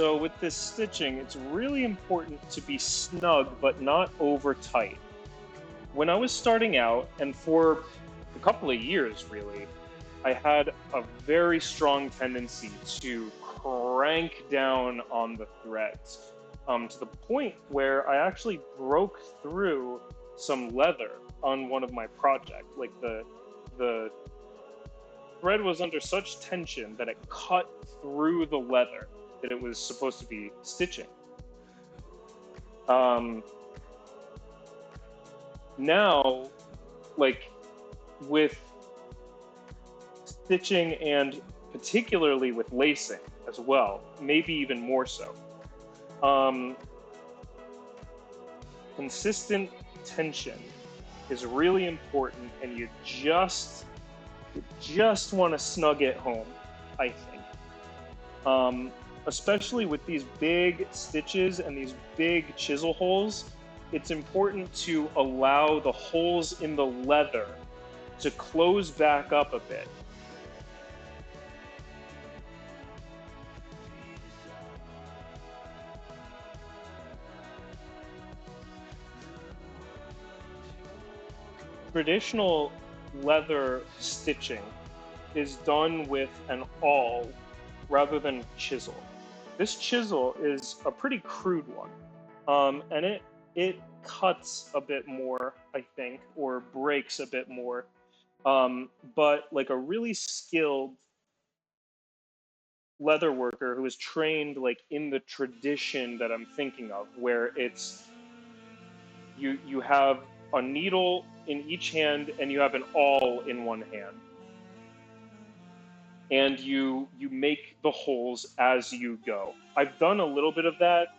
So with this stitching, it's really important to be snug but not over tight. When I was starting out, and for a couple of years really, I had a very strong tendency to crank down on the threads, to the point where I actually broke through some leather on one of my projects. Like the thread was under such tension that it cut through the leather that it was supposed to be stitching. Um, Now, like with stitching and particularly with lacing as well, maybe even more so. Um, Consistent tension is really important, and you just want to snug it home, I think. Um, Especially with these big stitches and these big chisel holes, it's important to allow the holes in the leather to close back up a bit. Traditional leather stitching is done with an awl rather than chisel. This chisel is a pretty crude one, and it cuts a bit more, I think, or breaks a bit more. But like a really skilled leather worker who is trained like in the tradition that I'm thinking of, where it's you have a needle in each hand and you have an awl in one hand, and you make the holes as you go. I've done a little bit of that.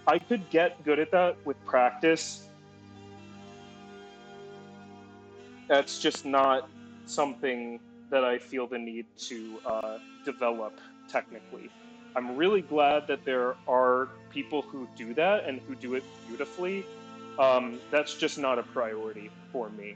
I could get good at that with practice. That's just not something that I feel the need to develop technically. I'm really glad that there are people who do that and who do it beautifully. That's just not a priority for me.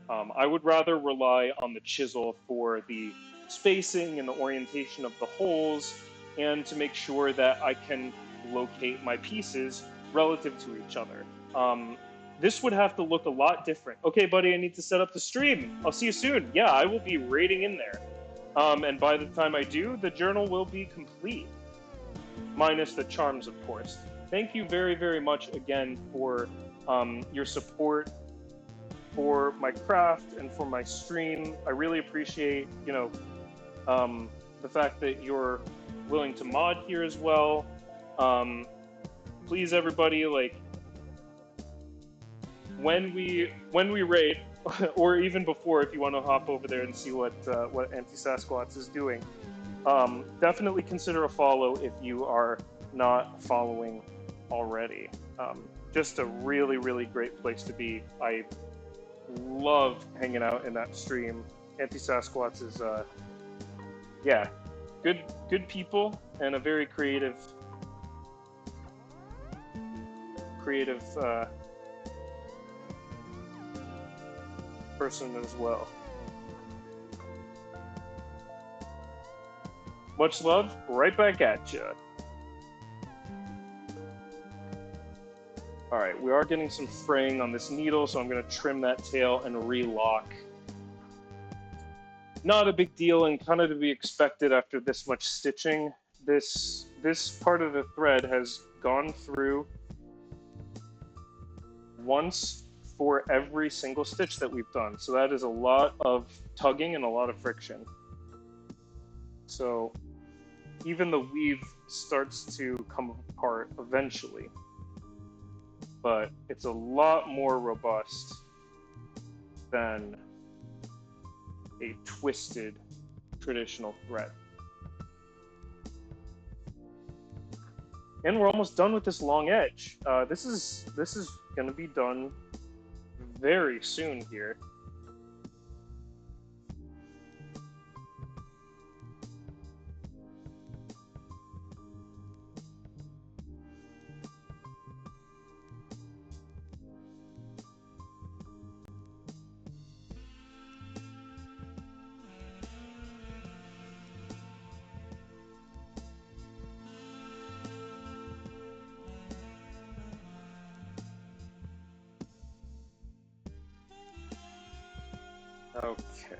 I would rather rely on the chisel for the spacing and the orientation of the holes, and to make sure that I can locate my pieces relative to each other. This would have to look a lot different. Okay, buddy, I need to set up the stream. I'll see you soon. Yeah, I will be raiding in there. And by the time I do, the journal will be complete, minus the charms, of course. Thank you very, very much again for your support for my craft and for my stream. I really appreciate, the fact that you're willing to mod here as well. Um, Please, everybody, like when we raid, or even before, if you want to hop over there and see what Anti Sasquatch is doing, definitely consider a follow if you are not following already. Just a really, really great place to be. I love hanging out in that stream. Anti Sasquatch is, yeah, good people and a very creative person as well. Much love, right back at you. All right, we are getting some fraying on this needle, so I'm going to trim that tail and relock. Not a big deal, and kind of to be expected after this much stitching. This part of the thread has gone through once for every single stitch that we've done. So that is a lot of tugging and a lot of friction. So even the weave starts to come apart eventually, but it's a lot more robust than a twisted traditional thread. And we're almost done with this long edge. This is going to be done very soon here. Okay.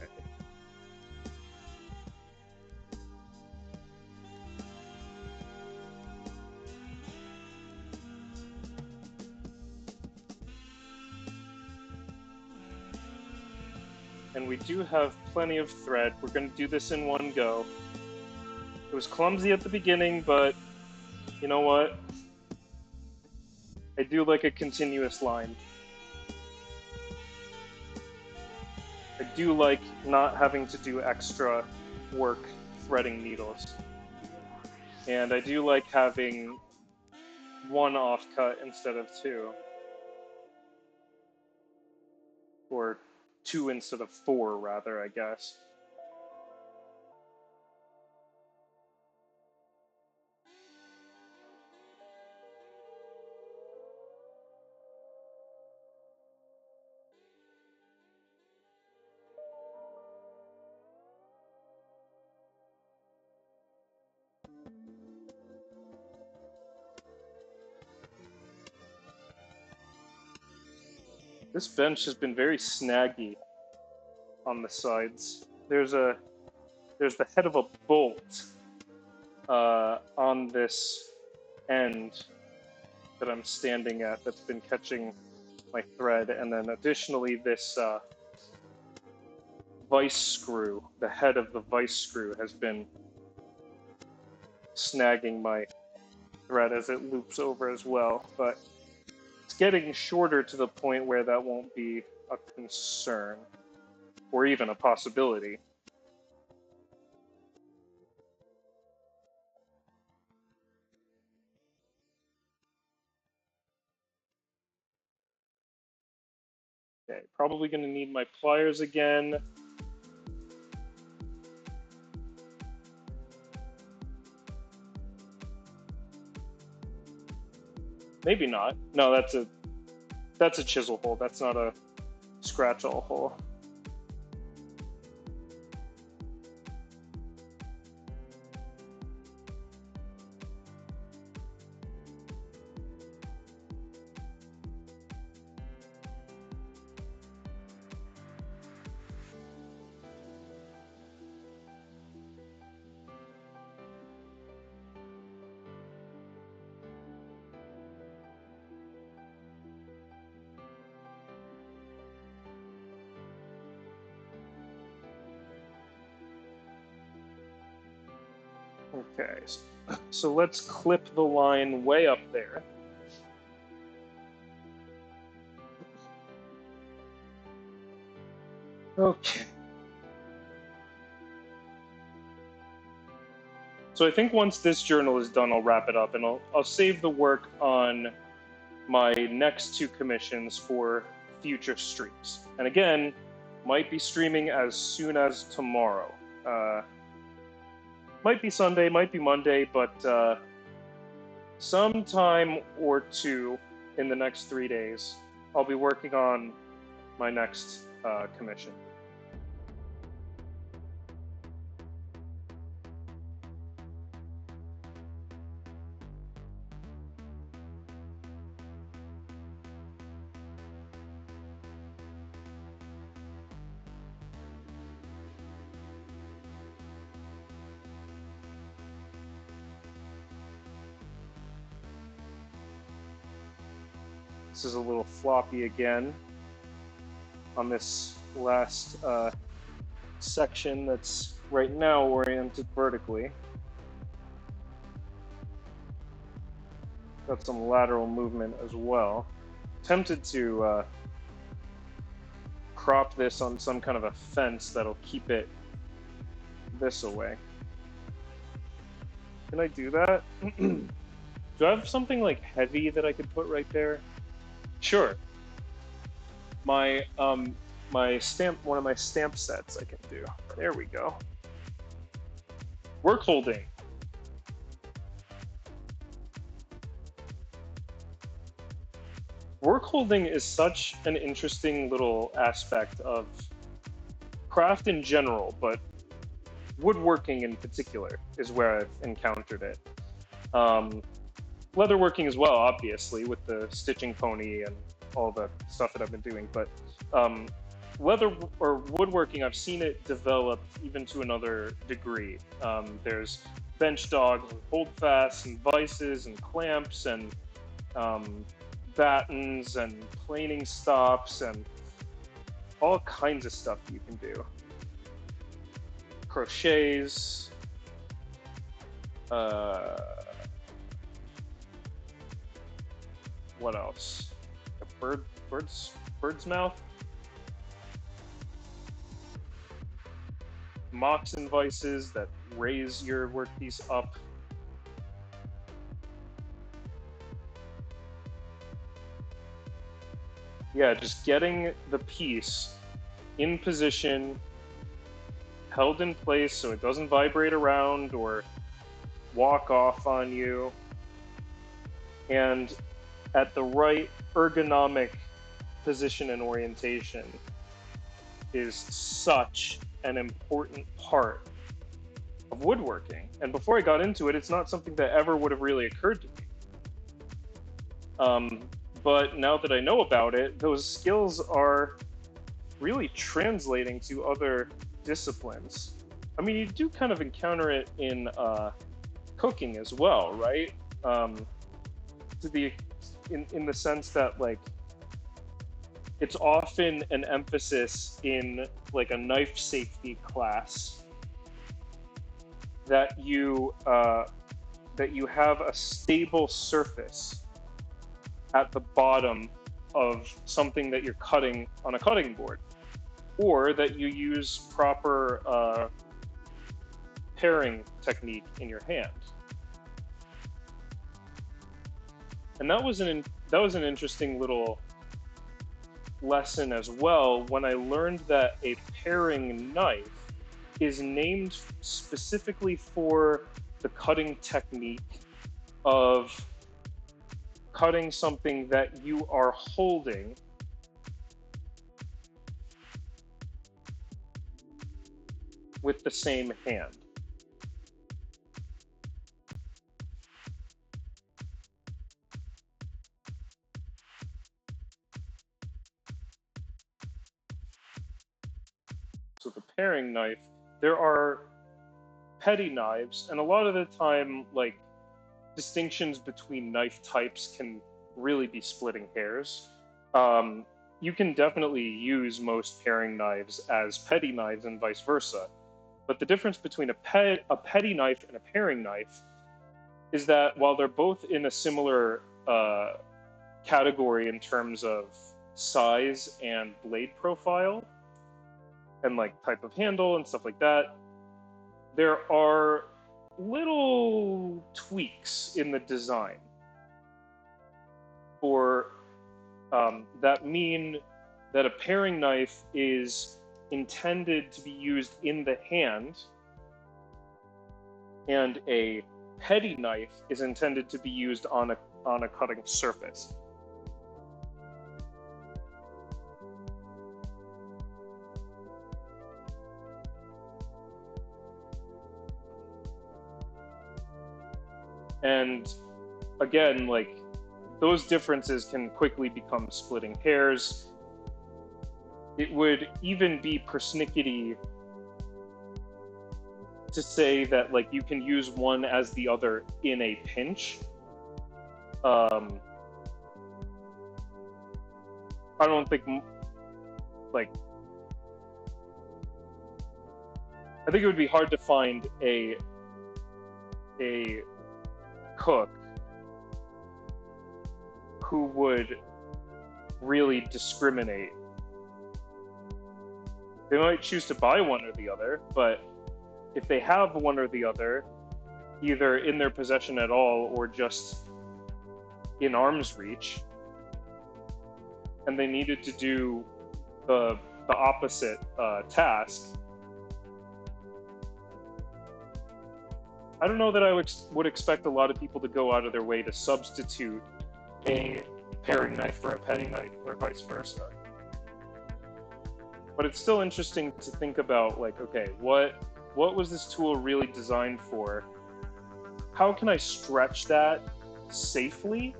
And we do have plenty of thread. We're going to do this in one go. It was clumsy at the beginning, but you know what? I do like a continuous line. I do like not having to do extra work threading needles. And I do like having one offcut instead of two. Or two instead of four, rather, I guess. This bench has been very snaggy on the sides. There's the head of a bolt on this end that I'm standing at that's been catching my thread, and then additionally this vice screw, the head of the vice screw has been snagging my thread as it loops over as well, but it's getting shorter to the point where that won't be a concern, or even a possibility. Okay, probably going to need my pliers again. Maybe not. No, that's a chisel hole. That's not a scratch all hole. Okay, so let's clip the line way up there. Okay. So I think once this journal is done, I'll wrap it up, and I'll save the work on my next two commissions for future streams. And again, might be streaming as soon as tomorrow. Might be Sunday, might be Monday, but sometime or two in the next 3 days, I'll be working on my next commission. This is a little floppy again on this last section that's right now oriented vertically. Got some lateral movement as well. Tempted to crop this on some kind of a fence that'll keep it this away. Can I do that? Do I have something like heavy that I could put right there? Sure. My my stamp, one of my stamp sets I can do. There we go. Work holding. Work holding is such an interesting little aspect of craft in general, but woodworking in particular is where I've encountered it. Leatherworking as well, obviously, with the stitching pony and all the stuff that I've been doing, but leather or woodworking, I've seen it develop even to another degree. There's bench dogs and holdfasts and vices and clamps and um, battens and planing stops and all kinds of stuff you can do. Crochets. Uh, what else? A bird's mouth. Mocks and vices that raise your workpiece up. Yeah, just getting the piece in position, held in place so it doesn't vibrate around or walk off on you, and at the right ergonomic position and orientation is such an important part of woodworking. And before I got into it, it's not something that ever would have really occurred to me. But now that I know about it, those skills are really translating to other disciplines. I mean, you do kind of encounter it in cooking as well, right? To the in the sense that like it's often an emphasis in like a knife safety class that you have a stable surface at the bottom of something that you're cutting on a cutting board, or that you use proper paring technique in your hand. And that was an interesting little lesson as well when I learned that a paring knife is named specifically for the cutting technique of cutting something that you are holding with the same hand. So the paring knife, there are petty knives, and a lot of the time, like, distinctions between knife types can really be splitting hairs. You can definitely use most paring knives as petty knives and vice versa. But the difference between a petty knife and a paring knife is that while they're both in a similar category in terms of size and blade profile and like type of handle and stuff like that, there are little tweaks in the design for that mean that a paring knife is intended to be used in the hand, and a petty knife is intended to be used on a cutting surface. And again, like, those differences can quickly become splitting hairs. It would even be persnickety to say that like you can use one as the other in a pinch. I don't think like I think it would be hard to find a cook who would really discriminate. They might choose to buy one or the other, but if they have one or the other, either in their possession at all or just in arm's reach, and they needed to do the opposite task, I don't know that I would expect a lot of people to go out of their way to substitute a paring knife for a petty knife or vice versa. But it's still interesting to think about, like, okay, what was this tool really designed for? How can I stretch that safely?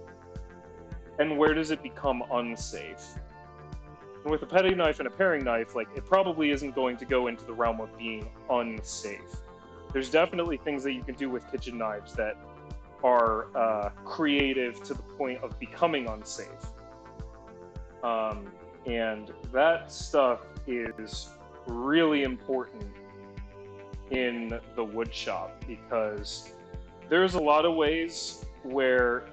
And where does it become unsafe? And with a petting knife and a paring knife, like, it probably isn't going to go into the realm of being unsafe. There's definitely things that you can do with kitchen knives that are creative to the point of becoming unsafe. And that stuff is really important in the wood shop, because there's a lot of ways where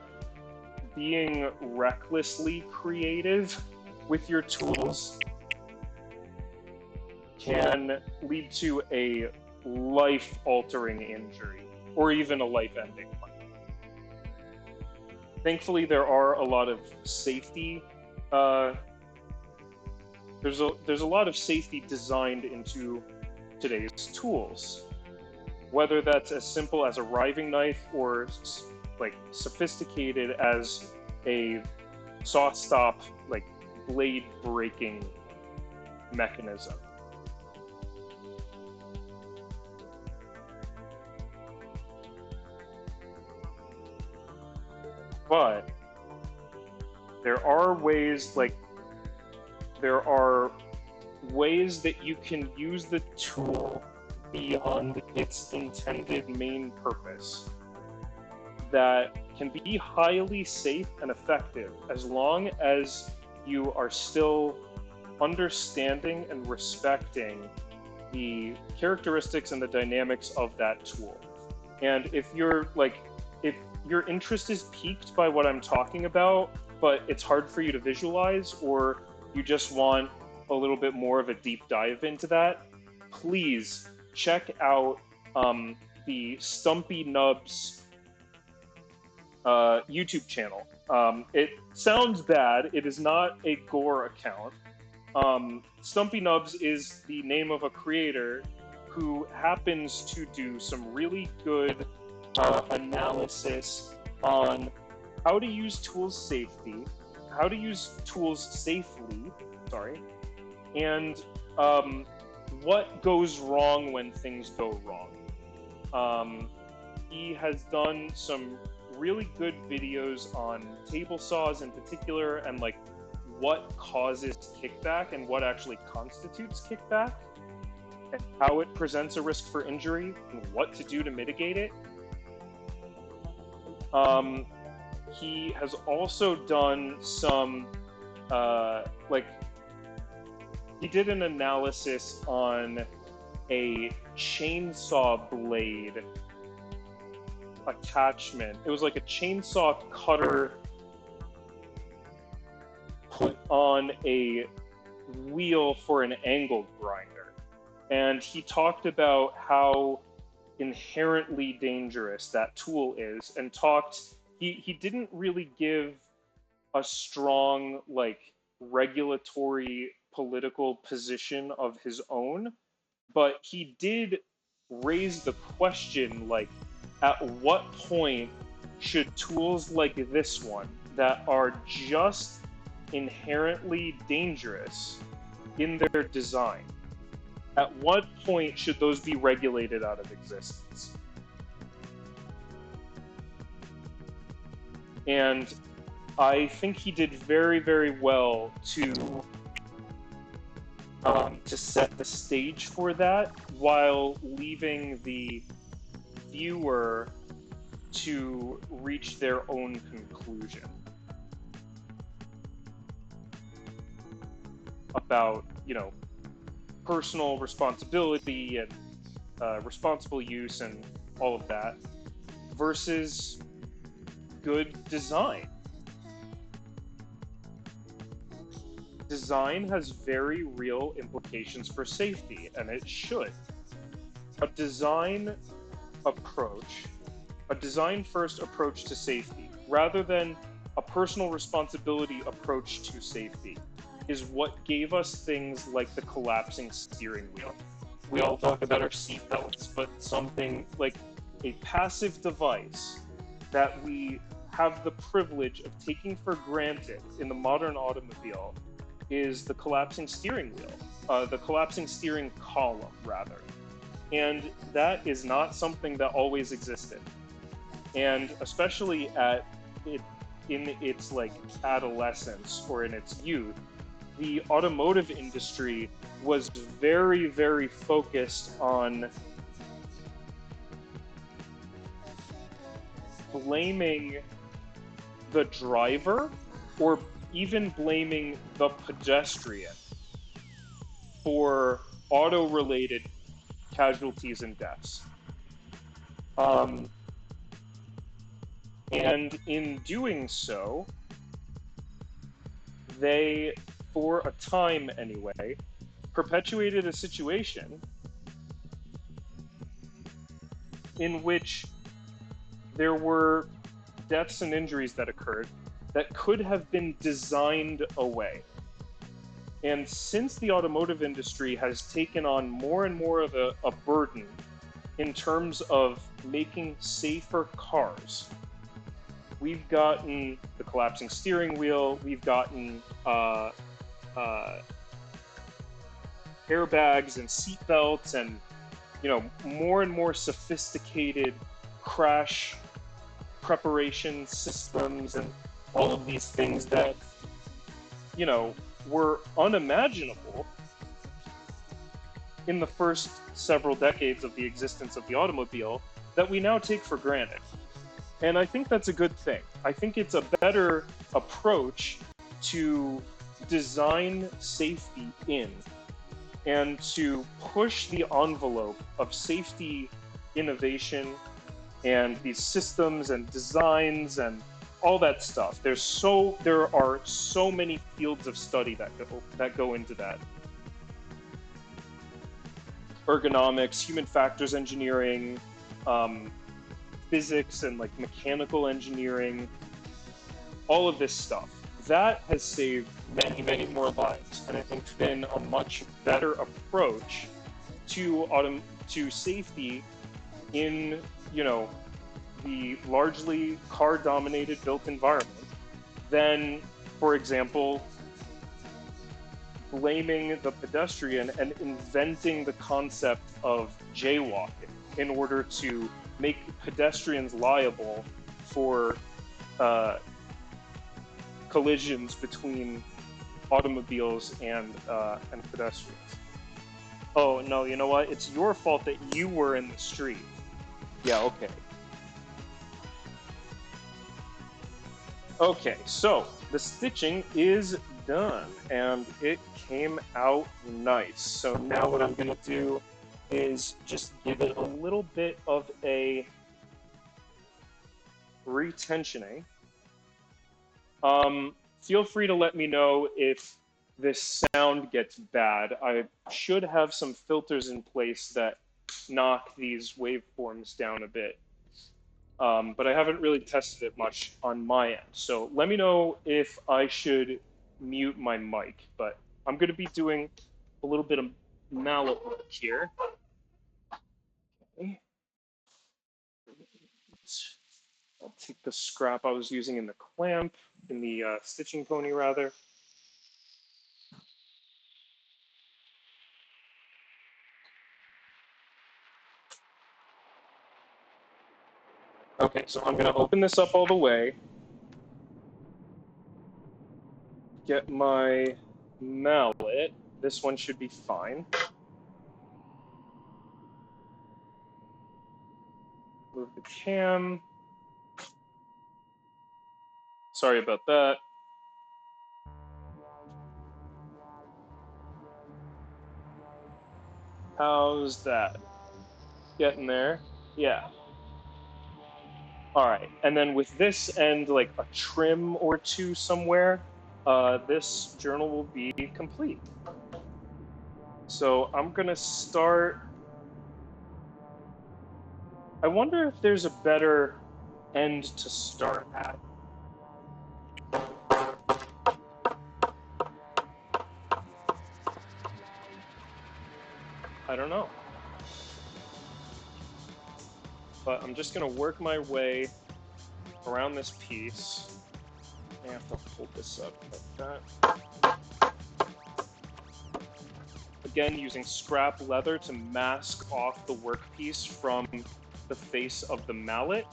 being recklessly creative with your tools can lead to a life-altering injury, or even a life-ending one. Thankfully, there are a lot of safety. There's a lot of safety designed into today's tools, whether that's as simple as a riving knife or like sophisticated as a saw stop, like blade breaking mechanism. But there are ways, that you can use the tool beyond its intended main purpose that can be highly safe and effective, as long as you are still understanding and respecting the characteristics and the dynamics of that tool. And if your interest is piqued by what I'm talking about, but it's hard for you to visualize, or you just want a little bit more of a deep dive into that, please check out the Stumpy Nubs YouTube channel. It sounds bad. It is not a gore account. Stumpy Nubs is the name of a creator who happens to do some really good analysis on how to use tools safely, and what goes wrong when things go wrong. He has done some really good videos on table saws in particular, and like what causes kickback and what actually constitutes kickback, and how it presents a risk for injury and what to do to mitigate it. He has also done some, he did an analysis on a chainsaw blade attachment. It was like a chainsaw cutter put on a wheel for an angle grinder. And he talked about how inherently dangerous that tool is, and he didn't really give a strong regulatory political position of his own, but he did raise the question, at what point should tools like this one, that are just inherently dangerous in their design, at what point should those be regulated out of existence? And I think he did very, very well to set the stage for that, while leaving the viewer to reach their own conclusion about, personal responsibility and responsible use and all of that, versus good design. Design has very real implications for safety, and it should. A design first approach to safety, rather than a personal responsibility approach to safety, is what gave us things like the collapsing steering wheel. We all talk about our seatbelts, but something like a passive device that we have the privilege of taking for granted in the modern automobile is the collapsing steering wheel, the collapsing steering column, rather. And that is not something that always existed. And especially in its adolescence or in its youth, the automotive industry was very, very focused on blaming the driver or even blaming the pedestrian for auto-related casualties and deaths. And in doing so, they, for a time anyway, perpetuated a situation in which there were deaths and injuries that occurred that could have been designed away. And since the automotive industry has taken on more and more of a burden in terms of making safer cars, we've gotten the collapsing steering wheel, we've gotten airbags and seatbelts, and more and more sophisticated crash preparation systems, and all of these things that were unimaginable in the first several decades of the existence of the automobile that we now take for granted. And I think that's a good thing. I think it's a better approach to design safety in and to push the envelope of safety innovation and these systems and designs and all that stuff. There are so many fields of study that go into that. Ergonomics, human factors engineering, physics and like mechanical engineering, all of this stuff. That has saved many, many more lives, and I think it's been a much better approach to safety in the largely car-dominated built environment than, for example, blaming the pedestrian and inventing the concept of jaywalking in order to make pedestrians liable for collisions between automobiles and pedestrians. Oh, no, you know what? It's your fault that you were in the street. Yeah, okay. Okay, so the stitching is done, and it came out nice. So now what I'm going to do is just give it a little bit of a retensioning. Feel free to let me know if this sound gets bad. I should have some filters in place that knock these waveforms down a bit. But I haven't really tested it much on my end. So let me know if I should mute my mic. But I'm going to be doing a little bit of mallet work here. Okay. I'll take the scrap I was using in the clamp, in the stitching pony rather. Okay, so I'm going to open this up all the way, get my mallet. This one should be fine. Move the cam. Sorry about that. How's that? Getting there? Yeah. All right, and then with this and like a trim or two somewhere, this journal will be complete. So I'm gonna start. I wonder if there's a better end to start at. I don't know. But I'm just gonna work my way around this piece. I have to hold this up like that. Again, using scrap leather to mask off the workpiece from the face of the mallet.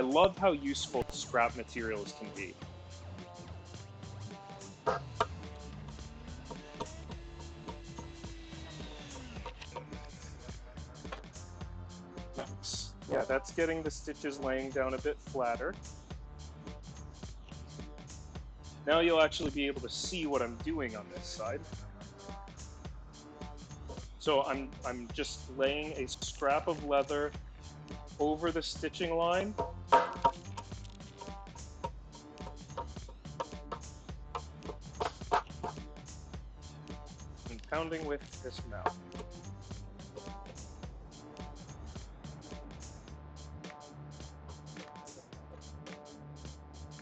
love how useful scrap materials can be. Nice. Yeah, that's getting the stitches laying down a bit flatter. Now you'll actually be able to see what I'm doing on this side. So I'm just laying a scrap of leather over the stitching line. And pounding with this mallet.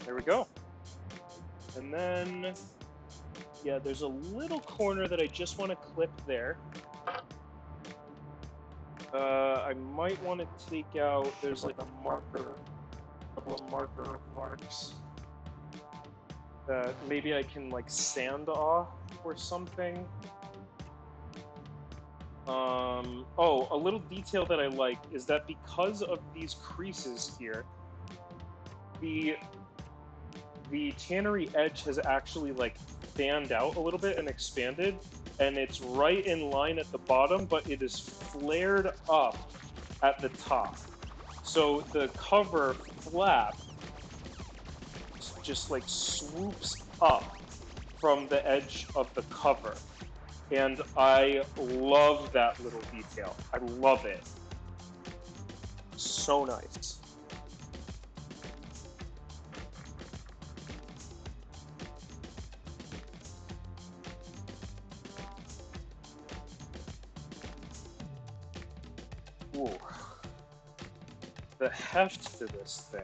There we go. And then, yeah, there's a little corner that I just want to clip there. I might want to take out, there's like a marker, a couple of marker marks that maybe I can like sand off or something. Oh, a little detail that I like is that because of these creases here, the tannery edge has actually like fanned out a little bit and expanded, and it's right in line at the bottom, but it is flared up at the top. So the cover flap just like swoops up from the edge of the cover. And I love that little detail. I love it. So nice. Ooh. The heft to this thing.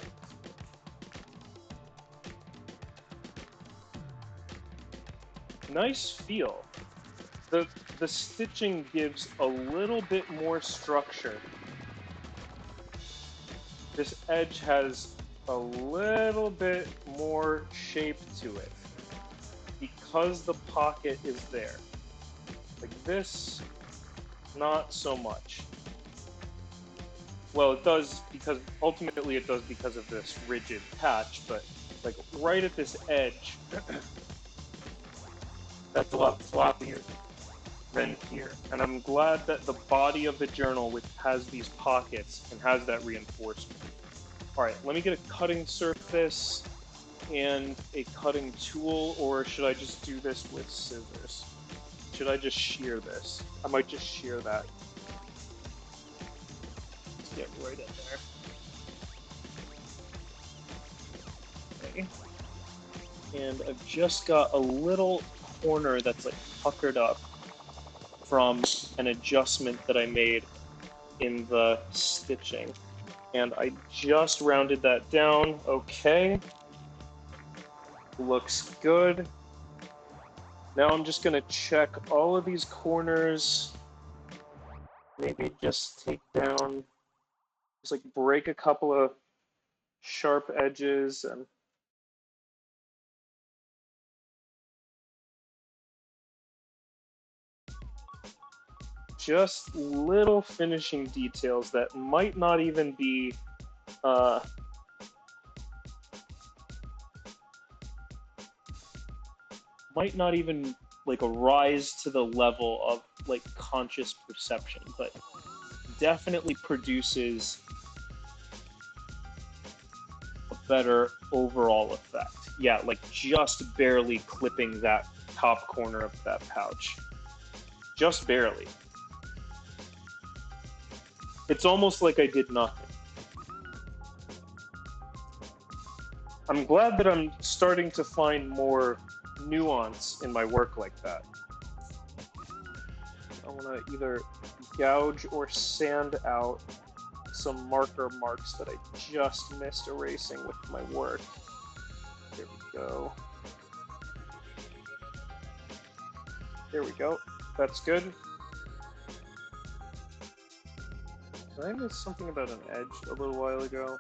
Nice feel. The stitching gives a little bit more structure. This edge has a little bit more shape to it because the pocket is there. Like this, not so much. Well, it does because ultimately it does because of this rigid patch, but like right at this edge, that's a lot floppier than here. And I'm glad that the body of the journal, which has these pockets and has that reinforcement. All right, let me get a cutting surface and a cutting tool, or should I just do this with scissors? Should I just shear this? I might just shear that. Let's get right in there. Okay. And I've just got a little corner that's like puckered up from an adjustment that I made in the stitching. And I just rounded that down. Okay. Looks good. Now I'm just gonna check all of these corners. Maybe just take down, just like break a couple of sharp edges and just little finishing details that might not even be like a rise to the level of like conscious perception, but definitely produces a better overall effect. Yeah, like just barely clipping that top corner of that pouch. Just barely. It's almost like I did nothing. I'm glad that I'm starting to find more nuance in my work like that. I want to either gouge or sand out some marker marks that I just missed erasing with my work. There we go. There we go. That's good. Did I miss something about an edge a little while ago?